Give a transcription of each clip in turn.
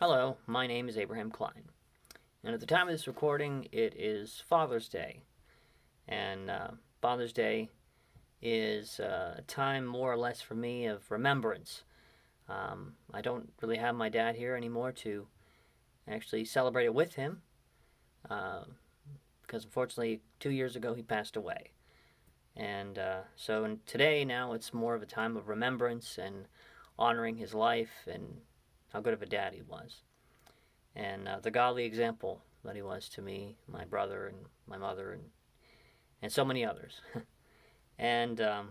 Hello, my name is Abraham Kline, and at the time of this recording, it is Father's Day. And Father's Day is a time more or less for me of remembrance. I don't really have my dad here anymore to actually celebrate it with him uh, because unfortunately 2 years ago he passed away. And so today now it's more of a time of remembrance and honoring his life and how good of a dad he was. And the godly example that he was to me, my brother, and my mother, and so many others. And I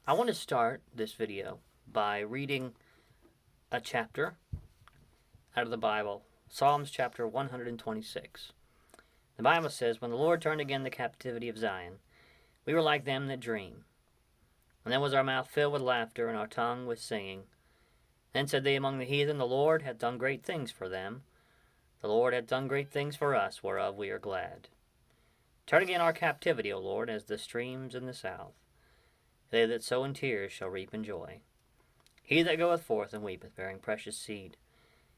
want to start this video by reading a chapter out of the Bible, Psalms chapter 126. The Bible says, "When the Lord turned again the captivity of Zion, we were like them that dream. And then was our mouth filled with laughter, and our tongue with singing. Then said they among the heathen, The Lord hath done great things for them. The Lord hath done great things for us, whereof we are glad. Turn again our captivity, O Lord, as the streams in the south. They that sow in tears shall reap in joy. He that goeth forth and weepeth, bearing precious seed,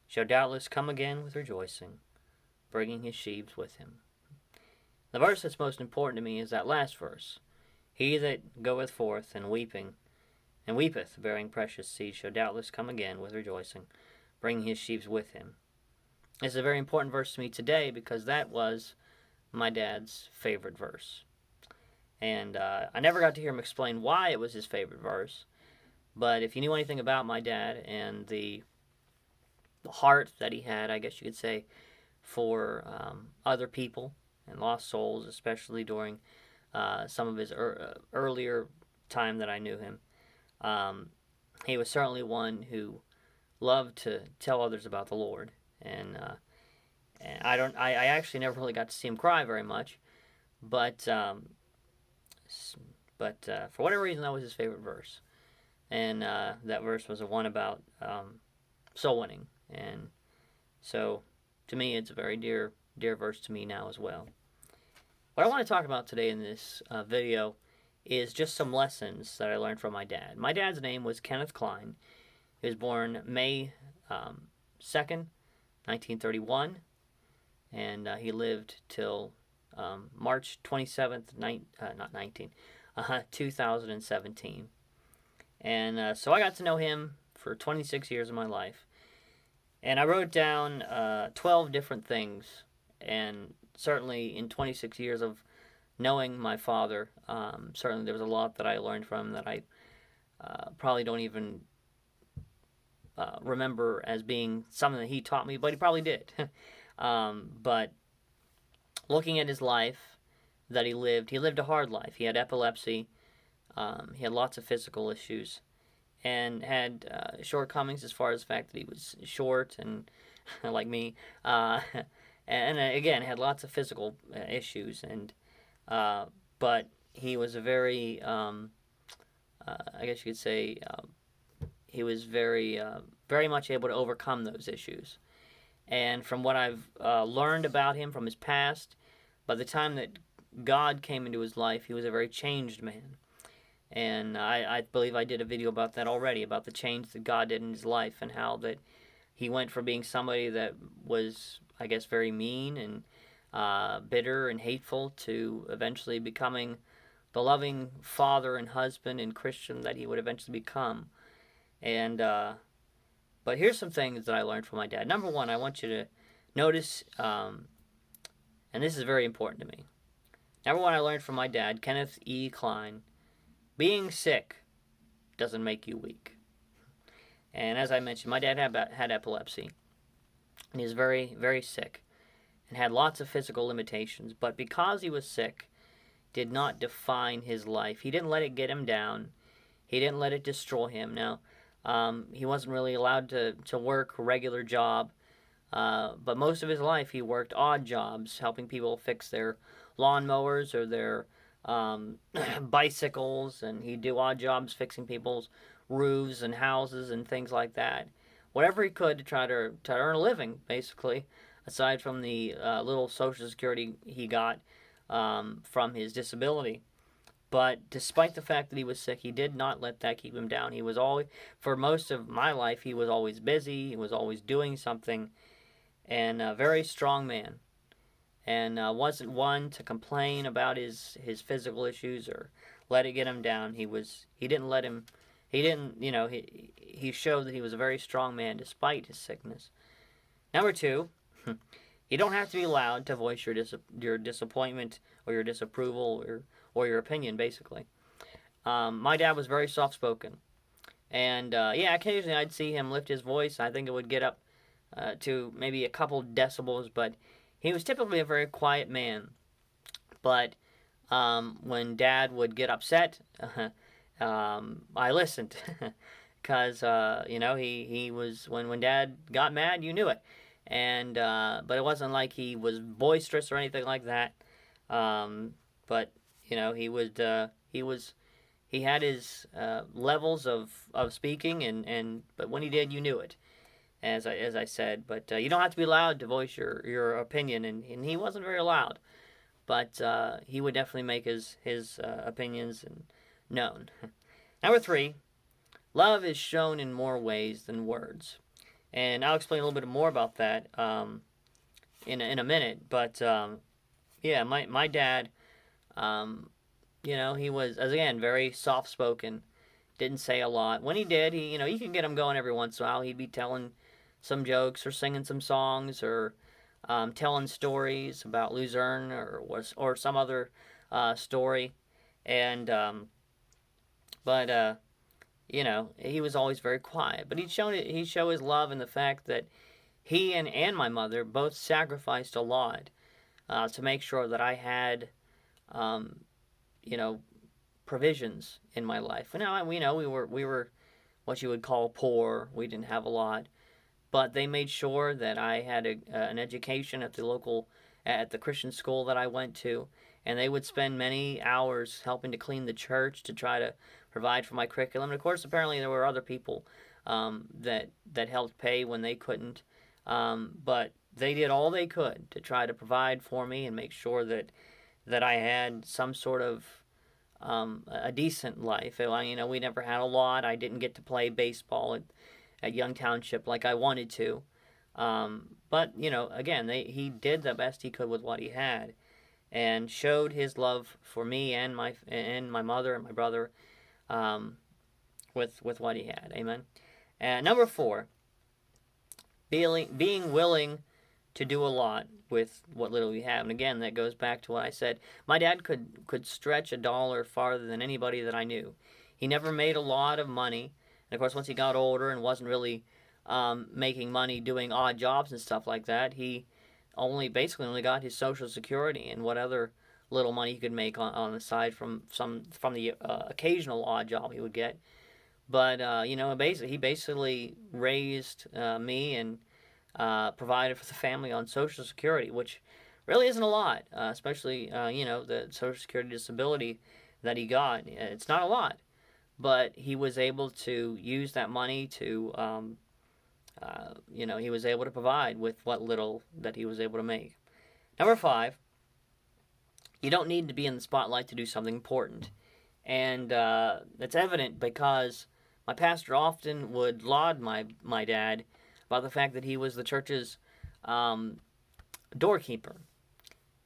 shall doubtless come again with rejoicing, bringing his sheaves with him." The verse that's most important to me is that last verse. He that goeth forth and weepeth, bearing precious seed, shall doubtless come again with rejoicing, bringing his sheaves with him. It's a very important verse to me today because that was my dad's favorite verse. And I never got to hear him explain why it was his favorite verse. But if you knew anything about my dad and the heart that he had, I guess you could say, for other people and lost souls, especially during some of his earlier time that I knew him, he was certainly one who loved to tell others about the Lord. And I actually never really got to see him cry very much, but for whatever reason, that was his favorite verse. And that verse was the one about soul winning. And so, to me, it's a very dear verse to me now as well. What I want to talk about today in this video is just some lessons that I learned from my dad. My dad's name was Kenneth Kline. He was born May 2nd, 1931, and he lived till March 27th, 2017. And so I got to know him for 26 years of my life. And I wrote down 12 different things. And certainly in 26 years of knowing my father, certainly there was a lot that I learned from him that I probably don't even remember as being something that he taught me, but he probably did. But looking at his life that he lived a hard life. He had epilepsy. He had lots of physical issues and had shortcomings as far as the fact that he was short and like me. And again, had lots of physical issues. But he was a very, I guess you could say, he was very much able to overcome those issues. And from what I've learned about him from his past, by the time that God came into his life, he was a very changed man. And I believe I did a video about that already, about the change that God did in his life and how that he went from being somebody that was, I guess, very mean and bitter and hateful to eventually becoming the loving father and husband and Christian that he would eventually become. And but here's some things that I learned from my dad. Number one, I want you to notice, and this is very important to me. Number one, I learned from my dad, Kenneth E. Kline, being sick doesn't make you weak. And as I mentioned, my dad had epilepsy. And he was very, very sick and had lots of physical limitations. But because he was sick, did not define his life. He didn't let it get him down. He didn't let it destroy him. Now, he wasn't really allowed to work a regular job. But most of his life, he worked odd jobs, helping people fix their lawnmowers or their bicycles, and he'd do odd jobs fixing people's roofs and houses and things like that. Whatever he could to try to earn a living, basically, aside from the little Social Security he got from his disability. But despite the fact that he was sick, he did not let that keep him down. He was always, for most of my life, he was always busy. He was always doing something, and a very strong man. And wasn't one to complain about his physical issues or let it get him down. He didn't let him. He didn't. He showed that he was a very strong man despite his sickness. Number two, you don't have to be allowed to voice your disappointment or your disapproval or your opinion, basically. My dad was very soft spoken, and occasionally I'd see him lift his voice. I think it would get up to maybe a couple decibels, but he was typically a very quiet man. But when Dad would get upset, I listened, because he was, when Dad got mad, you knew it, and but it wasn't like he was boisterous or anything like that. But he had his levels of speaking, and but when he did, you knew it, as I said. But you don't have to be loud to voice your opinion, and he wasn't very loud, but he would definitely make his opinions known. Number three, love is shown in more ways than words, and I'll explain a little bit more about that in a minute. But my dad, he was, as again, very soft spoken. Didn't say a lot. When he did, you can get him going every once in a while. He'd be telling some jokes or singing some songs or telling stories about Luzerne or some other story, and he was always very quiet. But he'd show his love in the fact that he and my mother both sacrificed a lot to make sure that I had provisions in my life. We were what you would call poor. We didn't have a lot, but they made sure that I had an education at the Christian school that I went to, and they would spend many hours helping to clean the church to try to provide for my curriculum. And of course, apparently there were other people that helped pay when they couldn't, but they did all they could to try to provide for me and make sure that I had some sort of a decent life. We never had a lot. I didn't get to play baseball at Young Township like I wanted to. But again, he did the best he could with what he had, and showed his love for me and my mother and my brother with what he had. Amen. And number four, being willing to do a lot with what little we have. And again, that goes back to what I said. My dad could stretch a dollar farther than anybody that I knew. He never made a lot of money. And of course, once he got older and wasn't really making money doing odd jobs and stuff like that, he basically only got his Social Security and what other little money he could make on the side from the occasional odd job he would get. But he basically raised me and provided for the family on Social Security, which really isn't a lot, especially the Social Security disability that he got. It's not a lot, but he was able to use that money to, he was able to provide with what little that he was able to make. Number five, you don't need to be in the spotlight to do something important, and that's evident because my pastor often would laud my dad about the fact that he was the church's doorkeeper.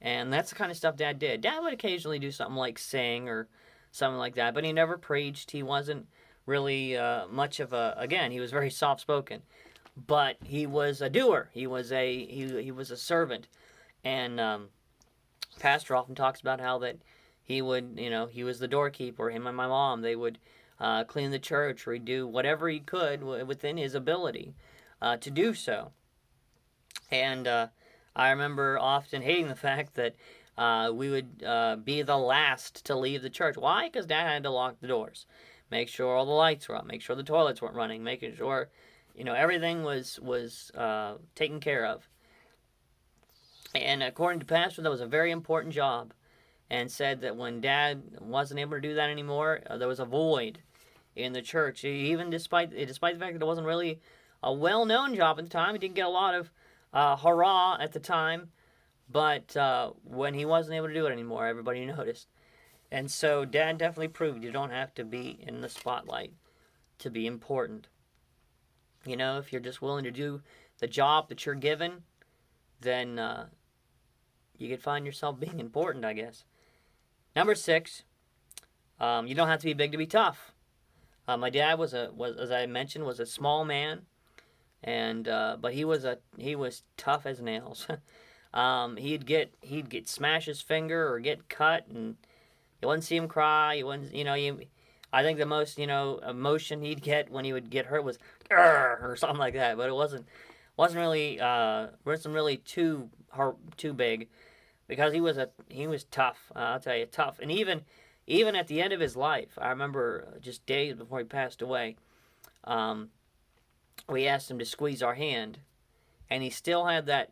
And that's the kind of stuff Dad did. Dad would occasionally do something like sing or something like that, but he never preached. He wasn't really much of he was very soft-spoken. But he was a doer. He was a servant. And pastor often talks about how that he would, he was the doorkeeper. Him and my mom, they would clean the church, or he'd do whatever he could within his ability to do so. And I remember often hating the fact that we would be the last to leave the church. Why? Because Dad had to lock the doors, make sure all the lights were up, make sure the toilets weren't running, making sure everything was taken care of. And according to Pastor, that was a very important job, and said that when Dad wasn't able to do that anymore, there was a void in the church. Even despite the fact that it wasn't really a well-known job at the time, he didn't get a lot of hurrah at the time, but when he wasn't able to do it anymore, everybody noticed. And so Dad definitely proved you don't have to be in the spotlight to be important. You know, if you're just willing to do the job that you're given, then you could find yourself being important, I guess. Number 6, you don't have to be big to be tough. My dad was as I mentioned, was a small man, and but he was tough as nails. He'd get smash his finger or get cut, and you wouldn't see him cry. You wouldn't, I think the most, emotion he'd get when he would get hurt was or something like that. But it wasn't really too big, because he was tough. I'll tell you, tough. And even at the end of his life, I remember just days before he passed away, we asked him to squeeze our hand, and he still had that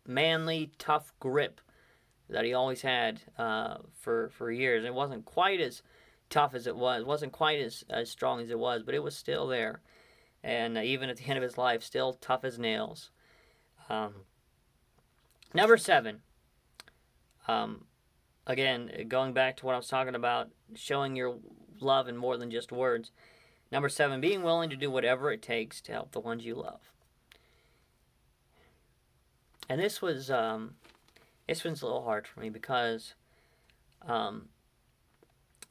manly, tough grip that he always had for years. It wasn't quite as tough as it was. It wasn't quite as strong as it was, but it was still there. And even at the end of his life, still tough as nails. Number 7. Again, going back to what I was talking about, showing your love in more than just words. Number 7, being willing to do whatever it takes to help the ones you love. And this one's a little hard for me, because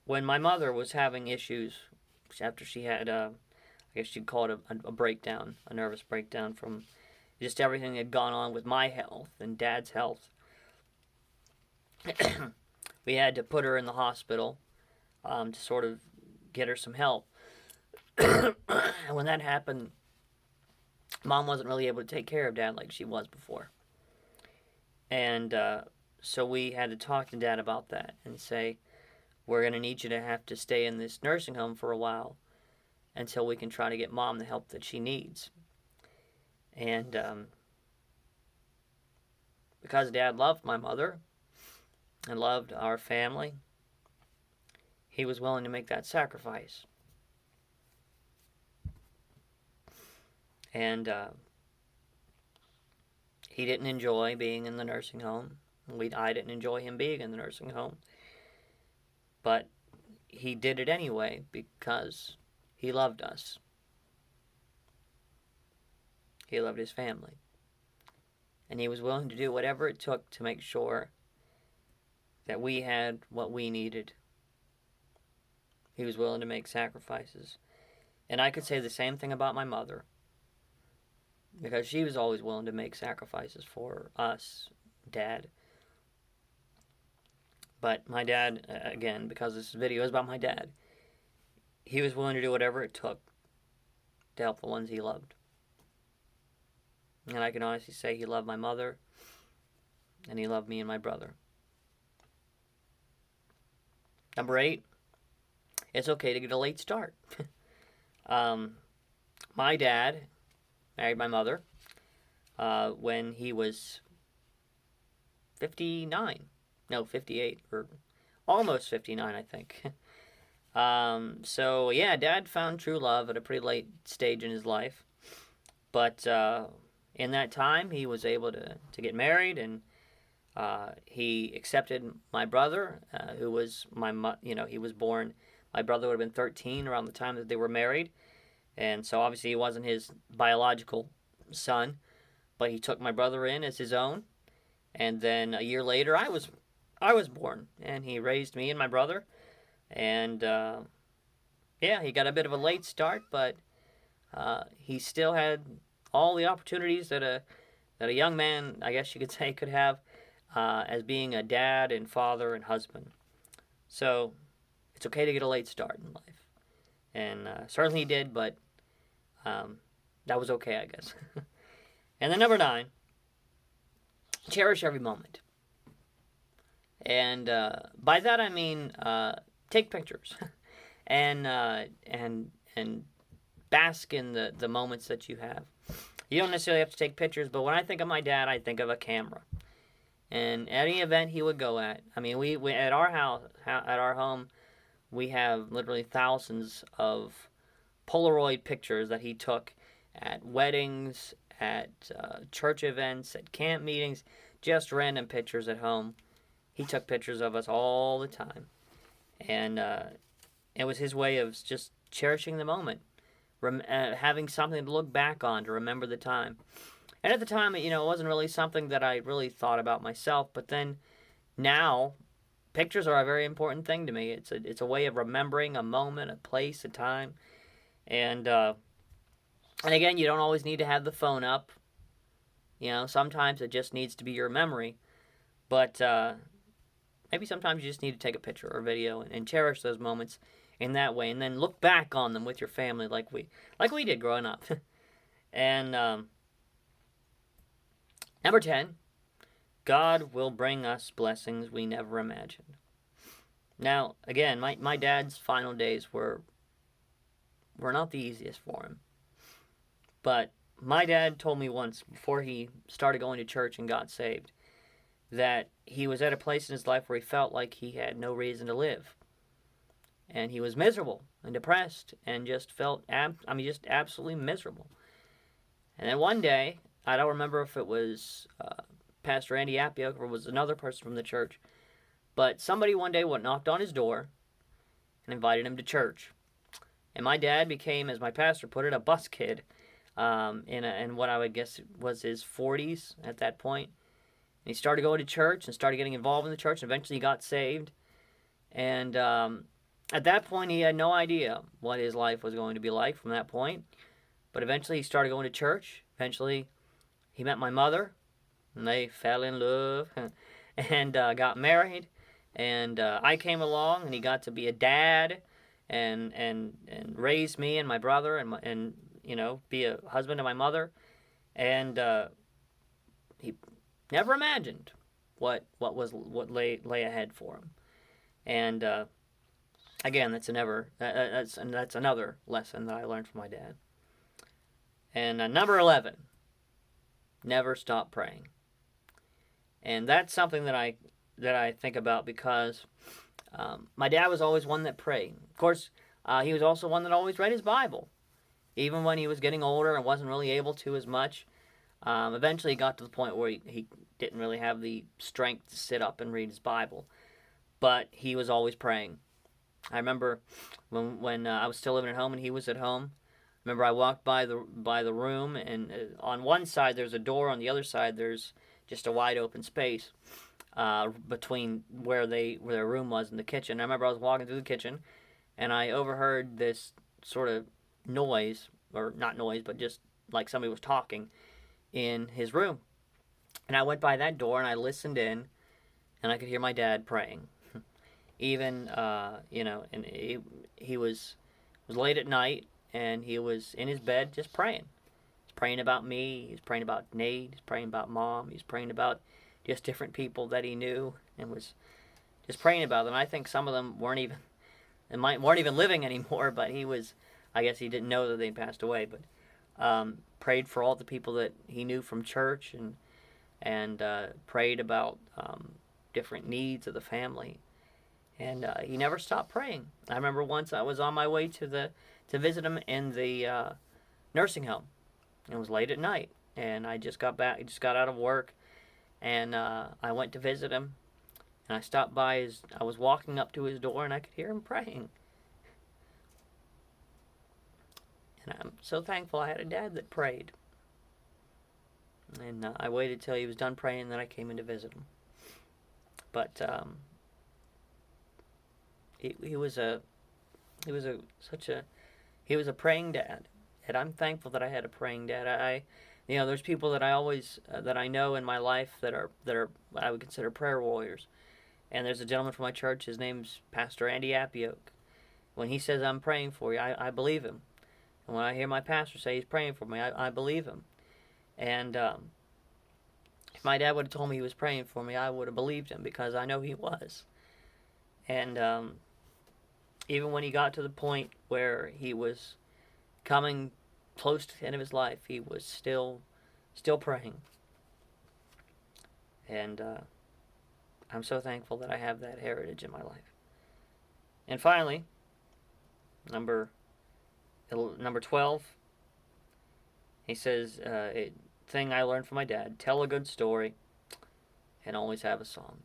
when my mother was having issues after she had, I guess you'd call it a breakdown, a nervous breakdown from just everything that had gone on with my health and Dad's health, we had to put her in the hospital to sort of get her some help. And when that happened, Mom wasn't really able to take care of Dad like she was before. And so we had to talk to Dad about that and say, we're going to need you to have to stay in this nursing home for a while until we can try to get Mom the help that she needs. And because Dad loved my mother and loved our family, he was willing to make that sacrifice. And he didn't enjoy being in the nursing home. I didn't enjoy him being in the nursing home. But he did it anyway because he loved us. He loved his family. And he was willing to do whatever it took to make sure that we had what we needed. He was willing to make sacrifices. And I could say the same thing about my mother, because she was always willing to make sacrifices for us, Dad. But my dad, again, because this video is about my dad, he was willing to do whatever it took to help the ones he loved. And I can honestly say he loved my mother, and he loved me and my brother. Number 8, it's okay to get a late start. My dad married my mother when he was 58, or almost 59, I think. So yeah, Dad found true love at a pretty late stage in his life. But in that time, he was able to get married, and he accepted my brother, who was he was born. My brother would have been 13 around the time that they were married, and so obviously he wasn't his biological son, but he took my brother in as his own. And then a year later, I was born, and he raised me and my brother. And he got a bit of a late start, but he still had all the opportunities that a young man, I guess you could say, could have as being a dad and father and husband. So it's okay to get a late start in life, and certainly he did, but that was okay, I guess. And then number 9, cherish every moment. And by that I mean take pictures and bask in the moments that you have. You don't necessarily have to take pictures, but when I think of my dad, I think of a camera. And any event he would go at, I mean, we at our house, at our home, we have literally thousands of Polaroid pictures that he took at weddings, at church events, at camp meetings, just random pictures at home. He took pictures of us all the time. And it was his way of just cherishing the moment, having something to look back on to remember the time. And at the time, it wasn't really something that I really thought about myself. But then now, pictures are a very important thing to me. It's a way of remembering a moment, a place, a time. And and again, you don't always need to have the phone up. Sometimes it just needs to be your memory. But maybe sometimes you just need to take a picture or video and cherish those moments in that way, and then look back on them with your family, like we did growing up. And number 10, God will bring us blessings we never imagined. Now, again, my dad's final days were not the easiest for him. But my dad told me once, before he started going to church and got saved, that he was at a place in his life where he felt like he had no reason to live. And he was miserable and depressed and just felt, just absolutely miserable. And then one day, I don't remember if it was Pastor Andy Appiok or was another person from the church, but somebody one day knocked on his door and invited him to church. And my dad became, as my pastor put it, a bus kid in what I would guess was his 40s at that point. And he started going to church and started getting involved in the church, and eventually he got saved. And at that point, he had no idea what his life was going to be like from that point. But eventually he started going to church. Eventually he met my mother, and they fell in love and got married. And I came along, and he got to be a dad and raise me and my brother and be a husband to my mother. And he never imagined what lay ahead for him. And again, that's another lesson that I learned from my dad. And number 11, never stop praying. And that's something that I think about because my dad was always one that prayed. Of course, he was also one that always read his Bible, even when he was getting older and wasn't really able to as much. Eventually, he got to the point where he didn't really have the strength to sit up and read his Bible, but he was always praying. I remember when I was still living at home and he was at home. I remember I walked by the room, and on one side there's a door, on the other side there's just a wide open space between where their room was and the kitchen. I remember I was walking through the kitchen, and I overheard this sort of noise, or not noise, but just like somebody was talking in his room. And I went by that door and I listened in, and I could hear my dad praying. Even and he was late at night, and he was in his bed just praying. He's praying about me. He's praying about Nate. He's praying about Mom. He's praying about just different people that he knew, and was just praying about them. I think some of them weren't even living anymore, but I guess he didn't know that they'd passed away. But prayed for all the people that he knew from church, and prayed about different needs of the family. And he never stopped praying. I remember once I was on my way to visit him in the nursing home. It was late at night, and I just got out of work, and I went to visit him. And I stopped by I was walking up to his door, and I could hear him praying. And I'm so thankful I had a dad that prayed. And I waited till he was done praying, and then I came in to visit him. But he was a praying dad, and I'm thankful that I had a praying dad. There's people that I always that I know in my life that are I would consider prayer warriors. And there's a gentleman from my church. His name's Pastor Andy Appiok. When he says I'm praying for you, I believe him. And when I hear my pastor say he's praying for me, I believe him. And if my dad would have told me he was praying for me, I would have believed him, because I know he was. And even when he got to the point where he was coming close to the end of his life, he was still praying. And I'm so thankful that I have that heritage in my life. And finally, number 12, he says, a thing I learned from my dad: tell a good story and always have a song.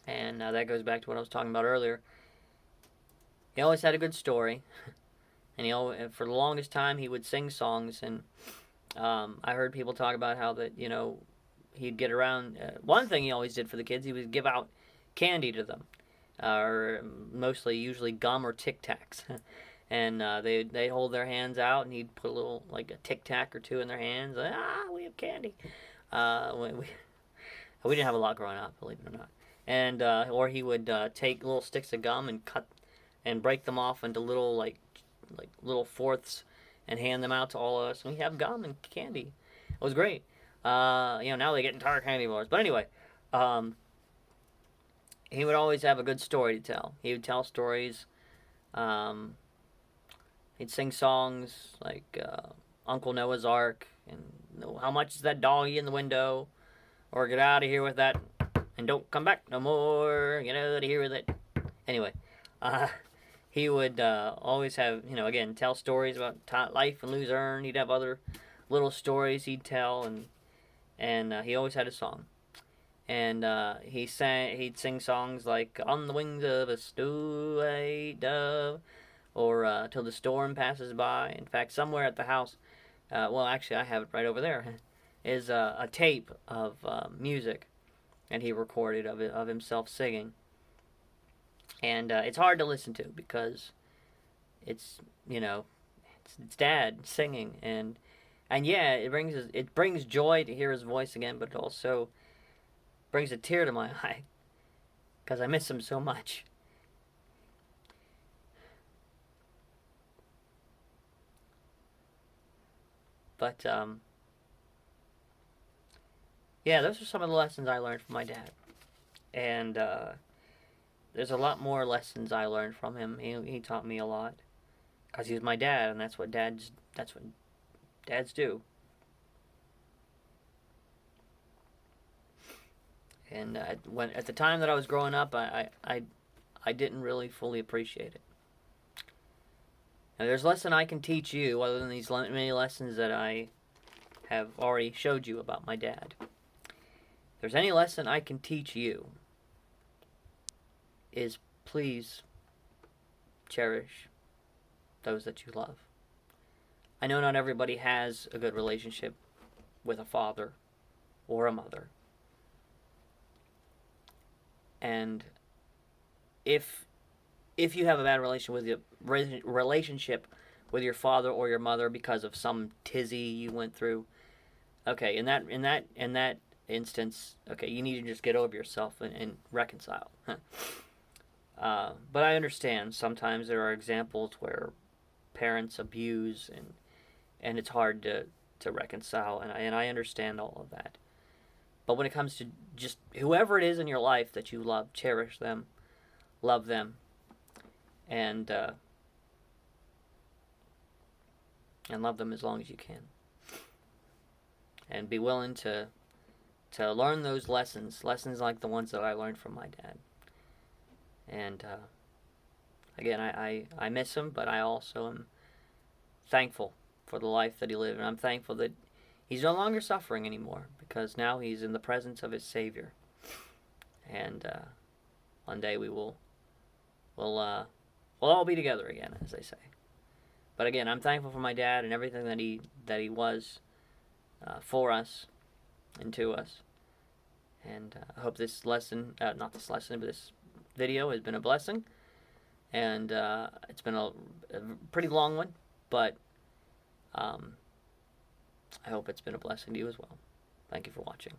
And that goes back to what I was talking about earlier. He always had a good story, and for the longest time he would sing songs. And I heard people talk about how that he'd get around. One thing he always did for the kids, he would give out candy to them, or usually gum or Tic Tacs. And they'd hold their hands out, and he'd put a little, like a Tic Tac or two in their hands. Like, we have candy. We didn't have a lot growing up, believe it or not. And or he would take little sticks of gum and cut and break them off into little little fourths and hand them out to all of us. And we have gum and candy. It was great. Now they get entire candy bars. But anyway, he would always have a good story to tell. He would tell stories. He'd sing songs like Uncle Noah's Ark and how much is that doggy in the window, or get out of here with that and don't come back no more. Get out of here with it. Anyway, he would always have again tell stories about life in Luzerne. He'd have other little stories he'd tell, and he always had a song. And he'd sing songs like "On the Wings of a Snow-White Dove," or "Till the Storm Passes By." In fact, somewhere at the house, actually I have it right over there, is a tape of music, and he recorded of himself singing. And it's hard to listen to because it's it's Dad singing, and yeah, it brings joy to hear his voice again, but it also brings a tear to my eye because I miss him so much. But yeah, those are some of the lessons I learned from my dad, and there's a lot more lessons I learned from him. He taught me a lot because he was my dad, and that's what dads do. And at the time that I was growing up, I didn't really fully appreciate it. Now, there's a lesson I can teach you, other than these many lessons that I have already showed you about my dad. If there's any lesson I can teach you, is please cherish those that you love. I know not everybody has a good relationship with a father or a mother. And if you have a bad relationship with your father or your mother because of some tizzy you went through, okay, in that instance, okay, you need to just get over yourself and reconcile. But I understand sometimes there are examples where parents abuse and it's hard to reconcile, and I understand all of that. But when it comes to just whoever it is in your life that you love, cherish them, love them, and love them as long as you can. And be willing to learn those lessons like the ones that I learned from my dad. And again, I miss him, but I also am thankful for the life that he lived, and I'm thankful that he's no longer suffering anymore, because now he's in the presence of his Savior. And one day we'll all be together again, as they say. But again, I'm thankful for my dad and everything that he was for us and to us. And I hope this lesson, not this lesson, but this video has been a blessing. And it's been a pretty long one, but I hope it's been a blessing to you as well. Thank you for watching.